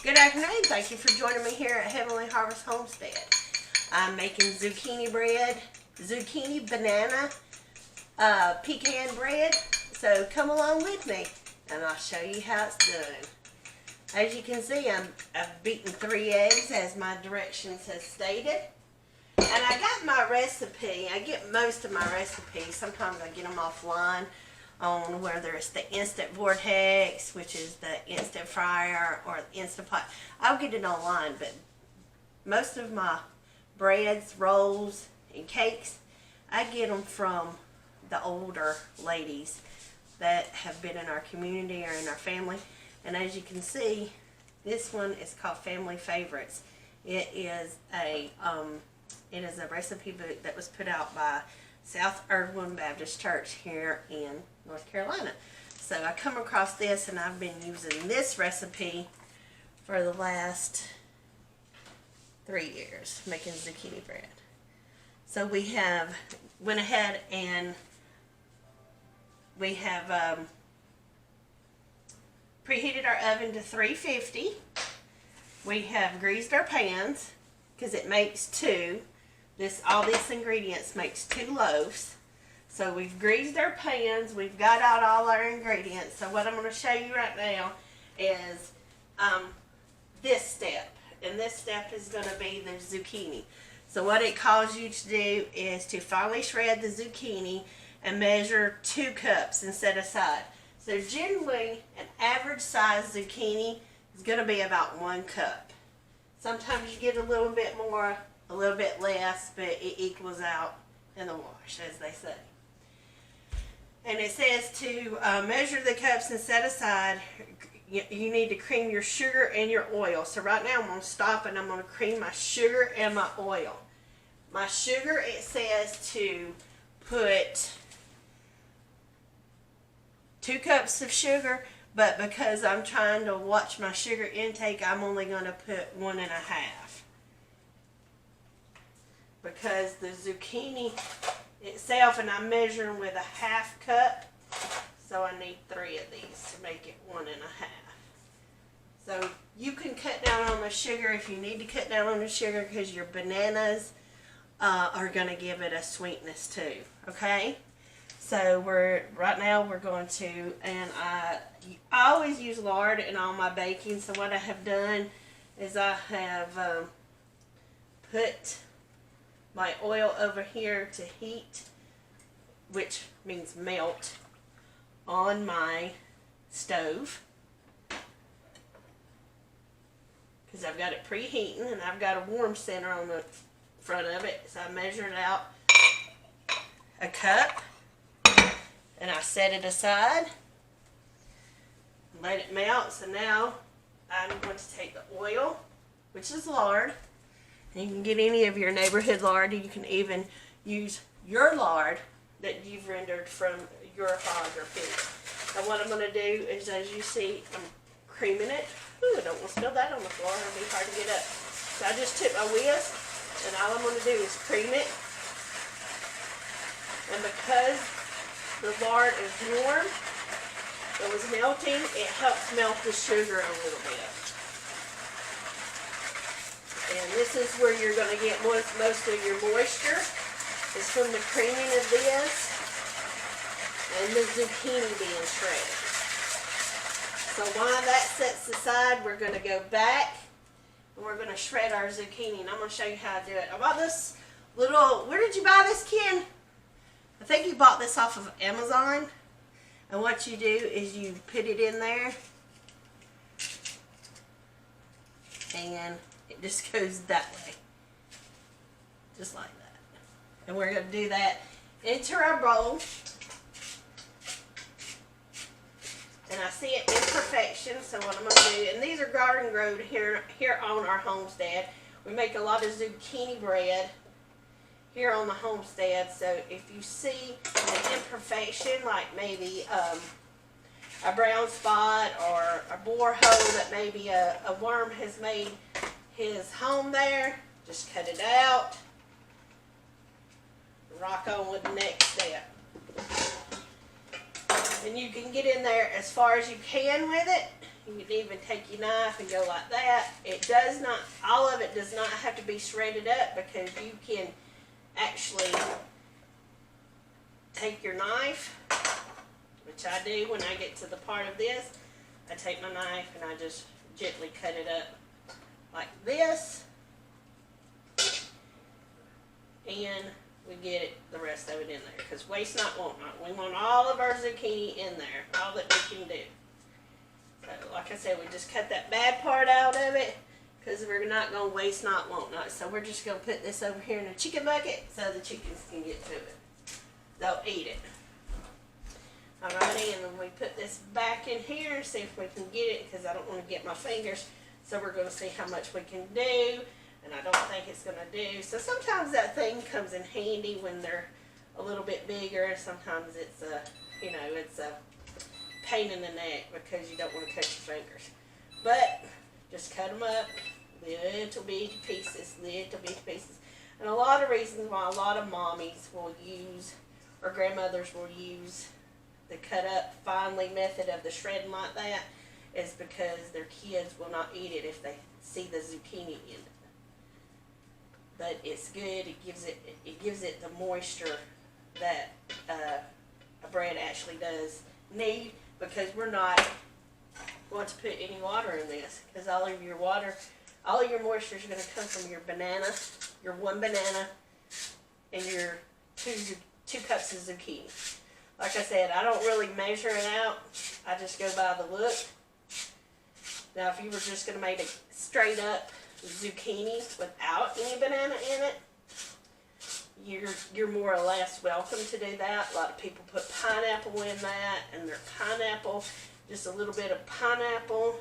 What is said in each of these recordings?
Good afternoon. Thank you for joining me here at Heavenly Harvest Homestead. I'm making zucchini bread, zucchini, banana, pecan bread. So come along with me and I'll show you how it's done. As you can see, I've beaten 3 eggs as my directions has stated. And I got my recipe. I get most of my recipes. Sometimes I get them offline on where there's the Instant Vortex, which is the instant fryer, or instant pot. I'll get it online, but most of my breads, rolls, and cakes, I get them from the older ladies that have been in our community or in our family. And as you can see, this one is called Family Favorites. It is a recipe book that was put out by South Irwin Baptist Church here in North Carolina. So I come across this, and I've been using this recipe for the last 3 years, making zucchini bread. So we have went ahead and we have preheated our oven to 350. We have greased our pans because it makes 2. All these ingredients makes 2 loaves. So we've greased our pans. We've got out all our ingredients. So what I'm going to show you right now is this step. And this step is going to be the zucchini. So what it calls you to do is to finely shred the zucchini and measure 2 cups and set aside. So generally, an average size zucchini is going to be about 1 cup. Sometimes you get a little bit more, a little bit less, but it equals out in the wash, as they say. And it says to measure the cups and set aside. You need to cream your sugar and your oil. So right now I'm going to stop and I'm going to cream my sugar and my oil. My sugar, it says to put 2 cups of sugar, but because I'm trying to watch my sugar intake, I'm only going to put 1.5. Because the zucchini itself, and I'm measuring with a 1/2 cup, so I need 3 of these to make it 1.5. So you can cut down on the sugar if you need to cut down on the sugar, because your bananas are going to give it a sweetness too. Okay, so right now we're going to, and I always use lard in all my baking. So what I have done is I have put my oil over here to heat, which means melt, on my stove, because I've got it preheating and I've got a warm center on the front of it. So I measured out a cup and I set it aside, let it melt. So now I'm going to take the oil, which is lard. You can get any of your neighborhood lard. You can even use your lard that you've rendered from your hog or pig. And what I'm going to do is, as you see, I'm creaming it. Ooh, I don't want to spill that on the floor. It'll be hard to get up. So I just took my whisk, and all I'm going to do is cream it. And because the lard is warm, it was melting, it helps melt the sugar a little bit. And this is where you're going to get most of your moisture, is from the creaming of this and the zucchini being shredded. So while that sets aside, we're going to go back and we're going to shred our zucchini. And I'm going to show you how to do it. I bought this little, where did you buy this, Ken? I think you bought this off of Amazon. And what you do is you put it in there, and it just goes that way, just like that. And we're going to do that into our bowl. And I see it in perfection, so what I'm going to do, and these are garden grown here on our homestead. We make a lot of zucchini bread here on the homestead. So if you see an imperfection, like maybe a brown spot or a bore hole that maybe a worm has made his home there, just cut it out. Rock on with the next step. And you can get in there as far as you can with it. You can even take your knife and go like that. It does not, all of it does not have to be shredded up, because you can actually take your knife, which I do when I get to the part of this. I take my knife and I just gently cut it up like this, and we get the rest of it in there, because waste not, want not. We want all of our zucchini in there, all that we can do. So like I said, we just cut that bad part out of it, because we're not going to waste not, want not. So we're just going to put this over here in a chicken bucket so the chickens can get to it. They'll eat it. Alrighty, and then we put this back in here and see if we can get it, because I don't want to get my fingers. So we're going to see how much we can do, and I don't think it's going to do. So sometimes that thing comes in handy when they're a little bit bigger, and sometimes it's a, you know, it's a pain in the neck because you don't want to cut your fingers. But just cut them up, little bitty pieces, little bitty pieces. And a lot of reasons why a lot of mommies will use, or grandmothers will use, the cut up finely method of the shredding like that is because their kids will not eat it if they see the zucchini in it. But it's good. It gives it the moisture that a bread actually does need, because we're not going to put any water in this, because all of your moisture is going to come from your banana, your one banana, and your two cups of zucchini. Like I said, I don't really measure it out. I just go by the look. Now, if you were just going to make a straight up zucchini without any banana in it, you're more or less welcome to do that. A lot of people put pineapple in that, and their pineapple, just a little bit of pineapple.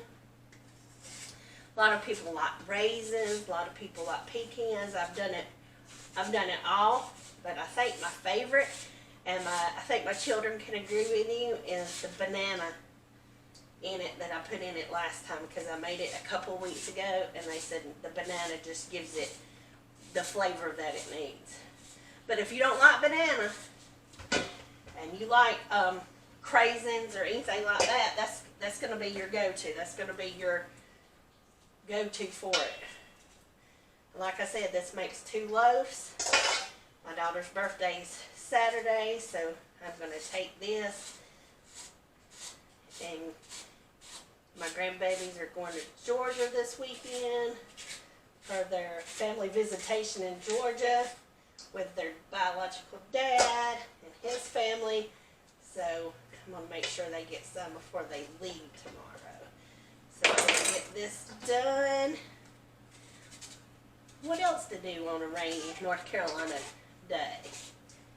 A lot of people like raisins. A lot of people like pecans. I've done it all, but I think my favorite, and I think my children can agree with you, is the banana in it that I put in it last time, because I made it a couple weeks ago, and they said the banana just gives it the flavor that it needs. But if you don't like banana, and you like craisins or anything like that, that's going to be your go-to. That's going to be your go-to for it. Like I said, this makes 2 loaves. My daughter's birthday's Saturday, so I'm going to take this, and my grandbabies are going to Georgia this weekend for their family visitation in Georgia with their biological dad and his family. So I'm going to make sure they get some before they leave tomorrow. So I'm going to get this done. What else to do on a rainy North Carolina day?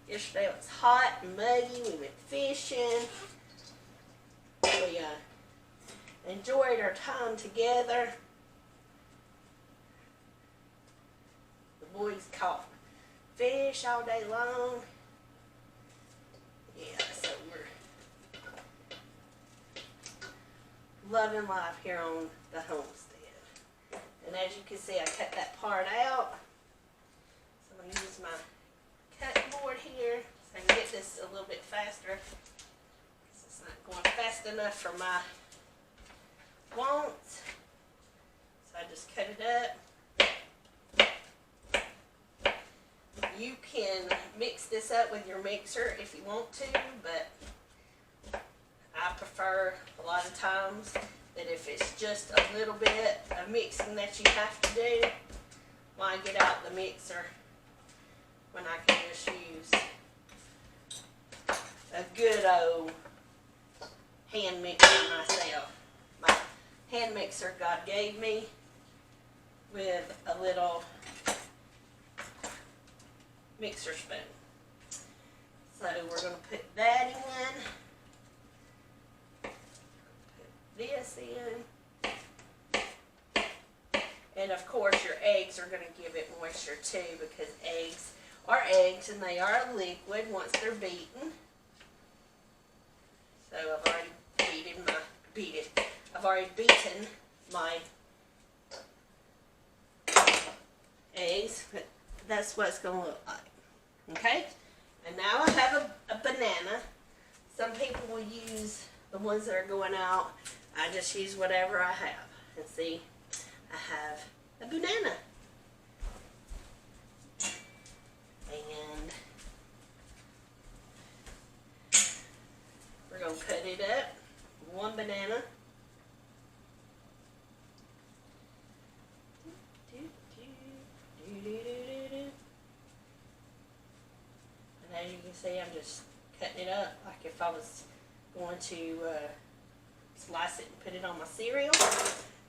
Yesterday it was hot and muggy. We went fishing. We enjoyed our time together. The boys caught fish all day long. Yeah, so we're loving life here on the homestead. And as you can see, I cut that part out. So I'm going to use my cutting board here so I can get this a little bit faster, because it's not going fast enough for my wants. So I just cut it up. You can mix this up with your mixer if you want to, but I prefer a lot of times that if it's just a little bit of mixing that you have to do, why get out the mixer when I can just use a good old hand mixer myself. My hand mixer God gave me with a little mixer spoon. So we're going to put that in. Put this in. And of course your eggs are going to give it moisture too, because eggs are eggs and they are liquid once they're beaten. So I've already beaten my eggs, but that's what it's going to look like. Okay? And now I have a banana. Some people will use the ones that are going out I just use whatever I have. And see, I have a banana. And we're going to cut it up. One banana. And as you can see, I'm just cutting it up like if I was going to slice it and put it on my cereal.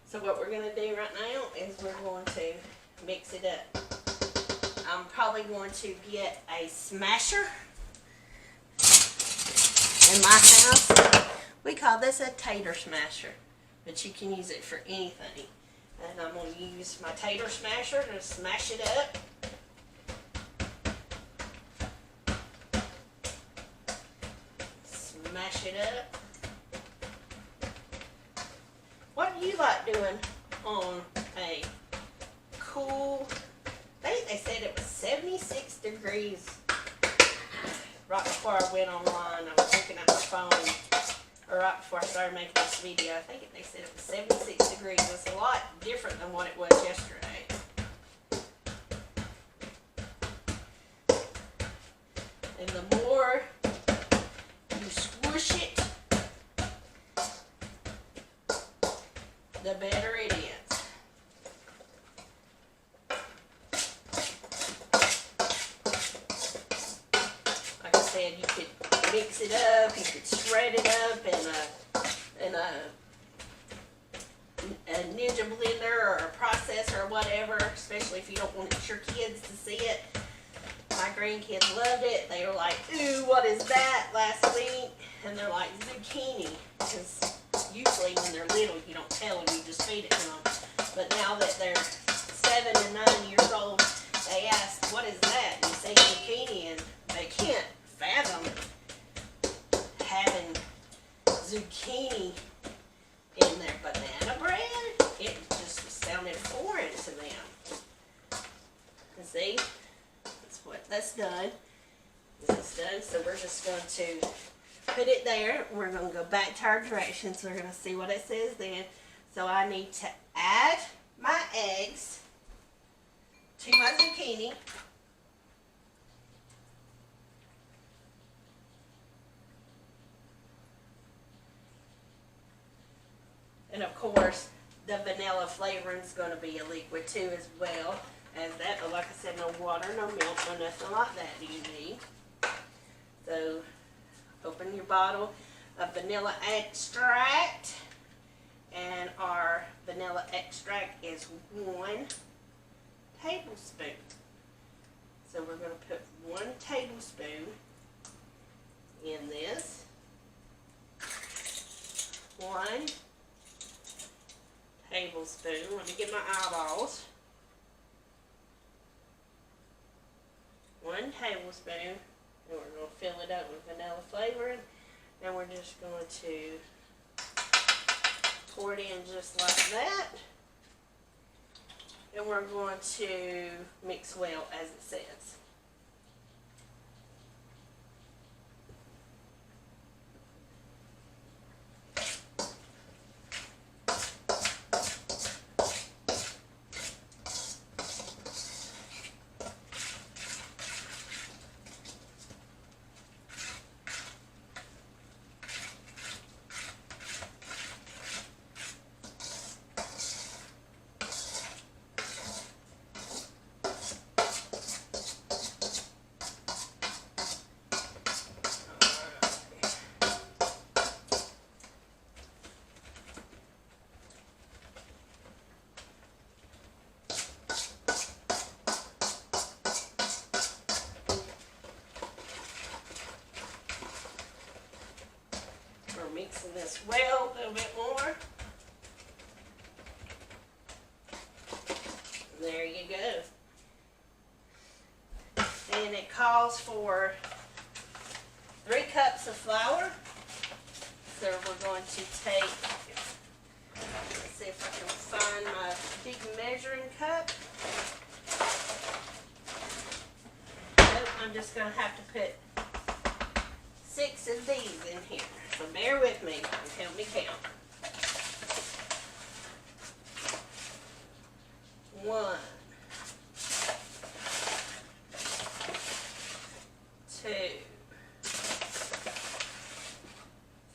So what we're going to do right now is we're going to mix it up. I'm probably going to get a smasher. In my house, we call this a tater smasher, but you can use it for anything. And I'm going to use my tater smasher to smash it up. Smash it up. What do you like doing on a cool, I think they said it was 76 degrees right before I went online. I was looking at my phone, or right before I started making this video. I think they said it was 76 degrees. It's a lot different than what it was yesterday. And the more you squish it, the better it is. Like I said, you could mix it up, you could shred it up in a ninja blender or a processor or whatever, especially if you don't want your kids to see it. My grandkids loved it. They were like, ooh, what is that, last week? And they're like, zucchini. Because usually when they're little, you don't tell them, you just feed it to them. But now that they're 7 and 9 years old, they ask, what is that? And you say zucchini, and they can't fathom having zucchini in their banana bread. It just sounded foreign to them. And see, that's done. This is done, so we're just going to put it there. We're going to go back to our directions. We're going to see what it says then. So I need to add my eggs to my zucchini. And of course, the vanilla flavoring is going to be a liquid too, as well as that. But like I said, no water, no milk, no nothing like that do you need. So open your bottle of vanilla extract, and our vanilla extract is 1 tablespoon. So we're going to put 1 tablespoon in this. 1 tablespoon. Let me get my eyeballs. 1 tablespoon. And we're going to fill it up with vanilla flavoring. And we're just going to pour it in just like that. And we're going to mix well, as it says. Mixing this well a little bit more. There you go. And it calls for 3 cups of flour. So we're going to take, let's see if I can find my big measuring cup. Nope, I'm just going to have to put 6 of these in here. So bear with me and help me count. 1, 2,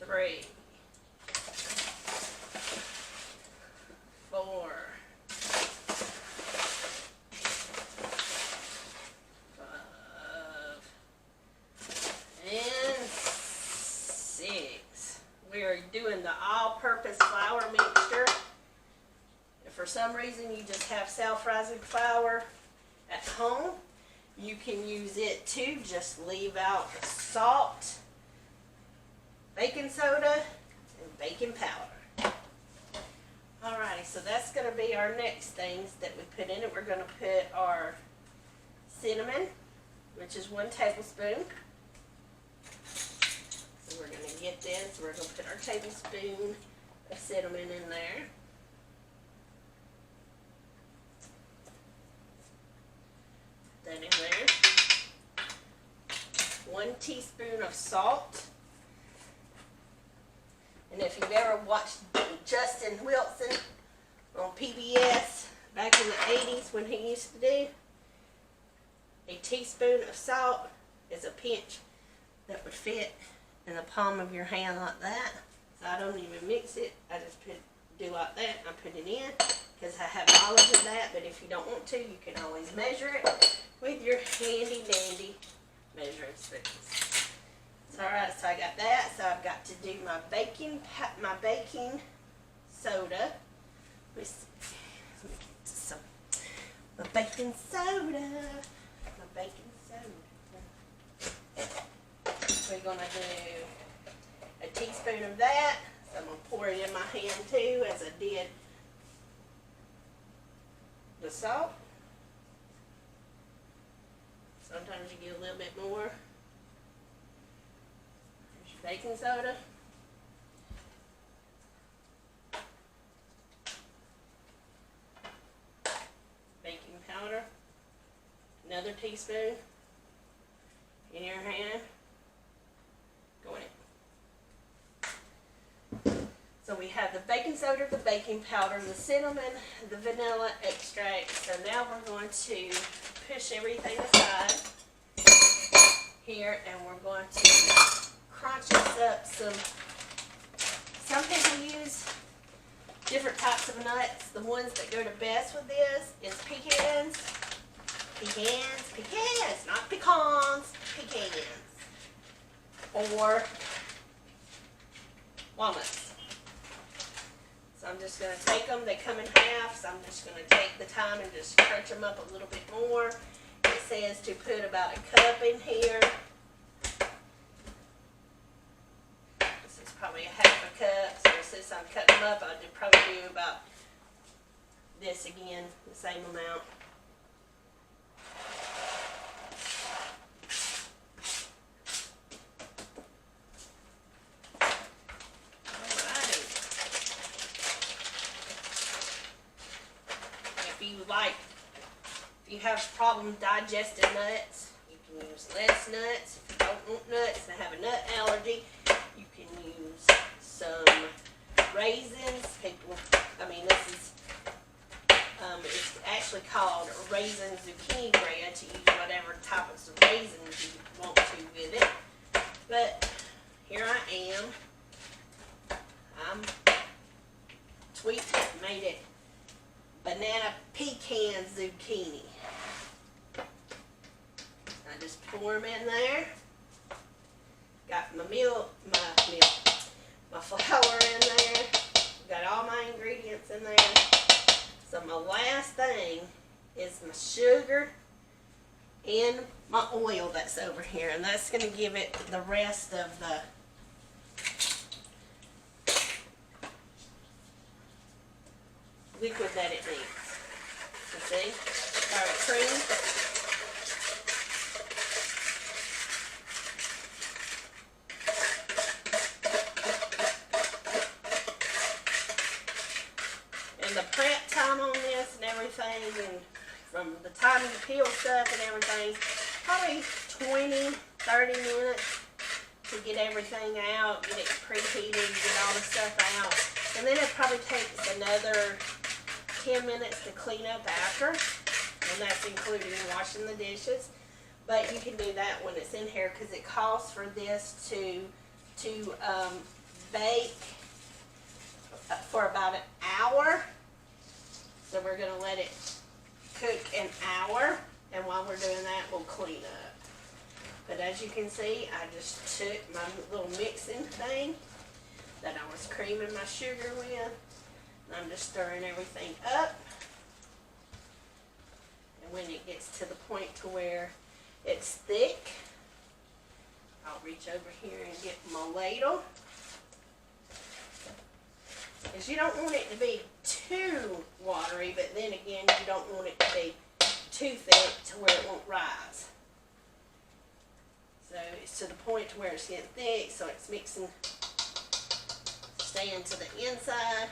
3, 4, 5, and 6. We are doing the all-purpose flour mixture. If for some reason you just have self-rising flour at home, you can use it too. Just leave out the salt, baking soda, and baking powder. Alrighty, so that's going to be our next things that we put in it. We're going to put our cinnamon, which is 1 tablespoon. So we're going to get this. We're going to put our tablespoon of cinnamon in there. That in there. 1 teaspoon of salt. And if you've ever watched Justin Wilson on PBS back in the 80s when he used to do, a teaspoon of salt is a pinch that would fit in the palm of your hand like that. So I don't even mix it. I just do like that. I put it in because I have knowledge of that. But if you don't want to, you can always measure it with your handy dandy measuring spoons. So, alright, so I got that. So I've got to do my baking soda. Let me get some my baking soda. We're gonna do a teaspoon of that. So I'm gonna pour it in my hand too, as I did the salt. Sometimes you get a little bit more. There's your baking soda. Baking powder. Another teaspoon in your hand. Go in it. So we have the baking soda, the baking powder, the cinnamon, the vanilla extract. So now we're going to push everything aside here, and we're going to crunch this up. Some people use different types of nuts. The ones that go the best with this is pecans, not pecans, pecans, or walnuts. So I'm just going to take them, they come in half, so I'm just going to take the time and just crunch them up a little bit more. It says to put about 1 cup in here. This is probably 1/2 cup, so since I'm cutting them up, I'll probably do about this again, the same amount. If you have problems digesting nuts, you can use less nuts. If you don't want nuts and have a nut allergy, you can use some raisins. This is it's actually called raisin zucchini bread, to use whatever type of raisins you want to with it. But here I am. I'm tweaked, made it banana pecan zucchini. I just pour them in there. Got my flour in there. Got all my ingredients in there. So my last thing is my sugar and my oil that's over here, and that's going to give it the rest of the liquid that it needs. You see? Alright, cream. And the prep time on this and everything, and from the time you peel stuff and everything, probably 20-30 minutes to get everything out, get it preheated, get all the stuff out. And then it probably takes another 10 minutes to clean up after, and that's including washing the dishes. But you can do that when it's in here because it calls for this to bake for about an hour. So we're going to let it cook an hour, and while we're doing that, we'll clean up. But as you can see, I just took my little mixing thing that I was creaming my sugar with, and I'm just stirring everything up. And when it gets to the point to where it's thick, I'll reach over here and get my ladle. Because you don't want it to be too watery, but then again, you don't want it to be too thick to where it won't rise. So it's to the point to where it's getting thick, so it's mixing, staying to the inside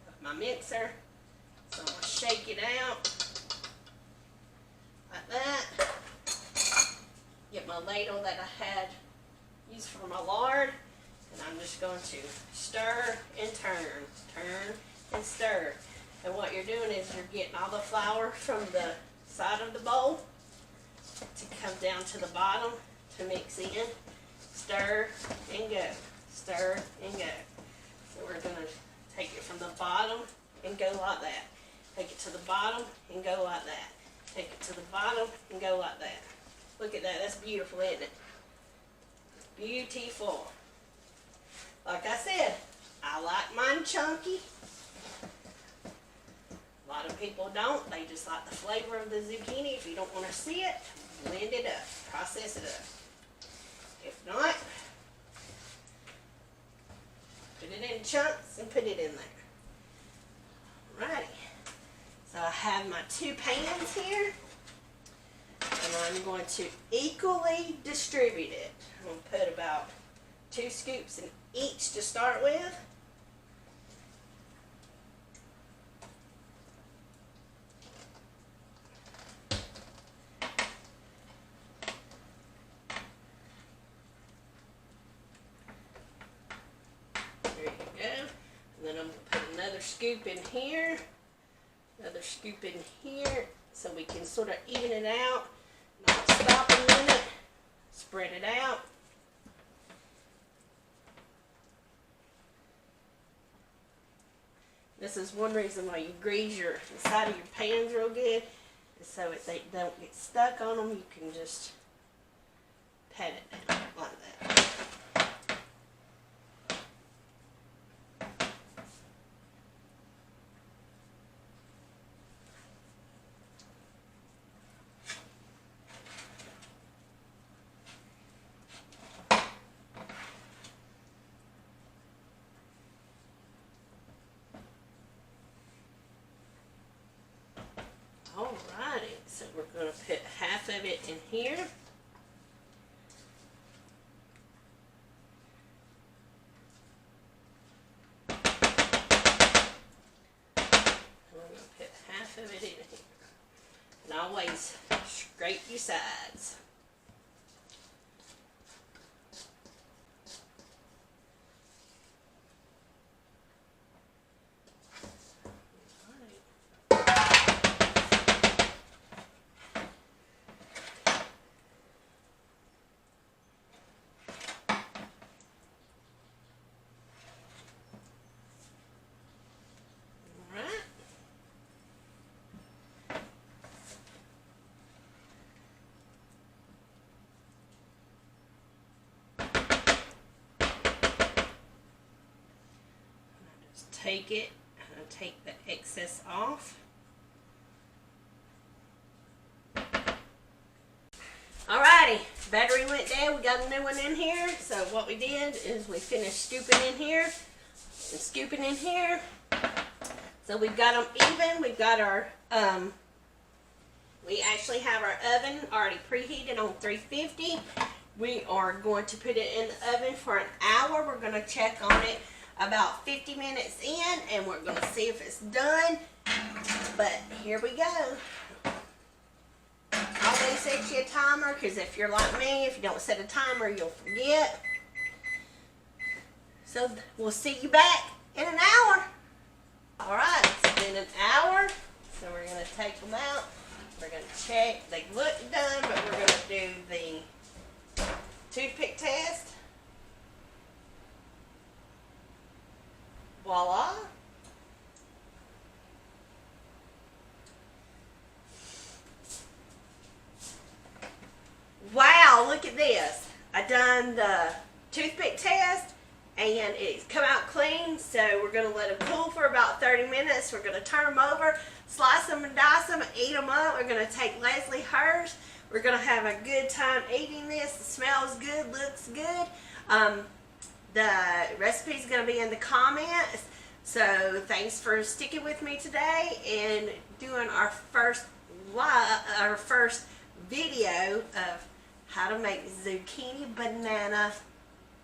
of my mixer. So I'm going to shake it out like that. Get my ladle that I had used for my lard, and I'm just going to stir and turn and stir. And what you're doing is you're getting all the flour from the side of the bowl to come down to the bottom to mix in. Stir and go. Stir and go. So we're going to take it from the bottom and go like that. Take it to the bottom and go like that. Take it to the bottom and go like that. Look at that. That's beautiful, isn't it? Beautiful. Like I said, I like mine chunky. A lot of people don't. They just like the flavor of the zucchini. If you don't want to see it, blend it up. Process it up. If not, put it in chunks and put it in there. Alrighty. So I have my 2 pans here, and I'm going to equally distribute it. I'm going to put about 2 scoops in each to start with. There you go. And then I'm going to put another scoop in here. Another scoop in here, so we can sort of even it out. Not stop a minute. Spread it out. This is one reason why you grease the side of your pans real good, is so they don't get stuck on them. You can just pat it down like that. Alrighty, so we're going to put half of it in here. We're going to put half of it in here. And always scrape your sides. Take it and take the excess off. Alrighty, battery went down. We got a new one in here. So what we did is we finished scooping in here and scooping in here. So we've got them even. We've got our we actually have our oven already preheated on 350. We are going to put it in the oven for an hour. We're going to check on it about 50 minutes in, and we're going to see if it's done. But here we go. Always set you a timer, because if you're like me, if you don't set a timer, you'll forget. So we'll see you back in an hour. take them out. We're going to check. They look done, but we're going to do the toothpick test. Voila. Wow, look at this. I done the toothpick test and it's come out clean, so we're going to let them cool for about 30 minutes. We're going to turn them over, slice them and dice them, and eat them up. We're going to take Leslie hers. We're going to have a good time eating this. It smells good, looks good. The recipe is going to be in the comments. So thanks for sticking with me today and doing our first video of how to make zucchini, banana,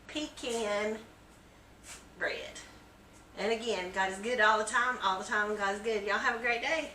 pecan bread. And again, God is good all the time God is good. Y'all have a great day.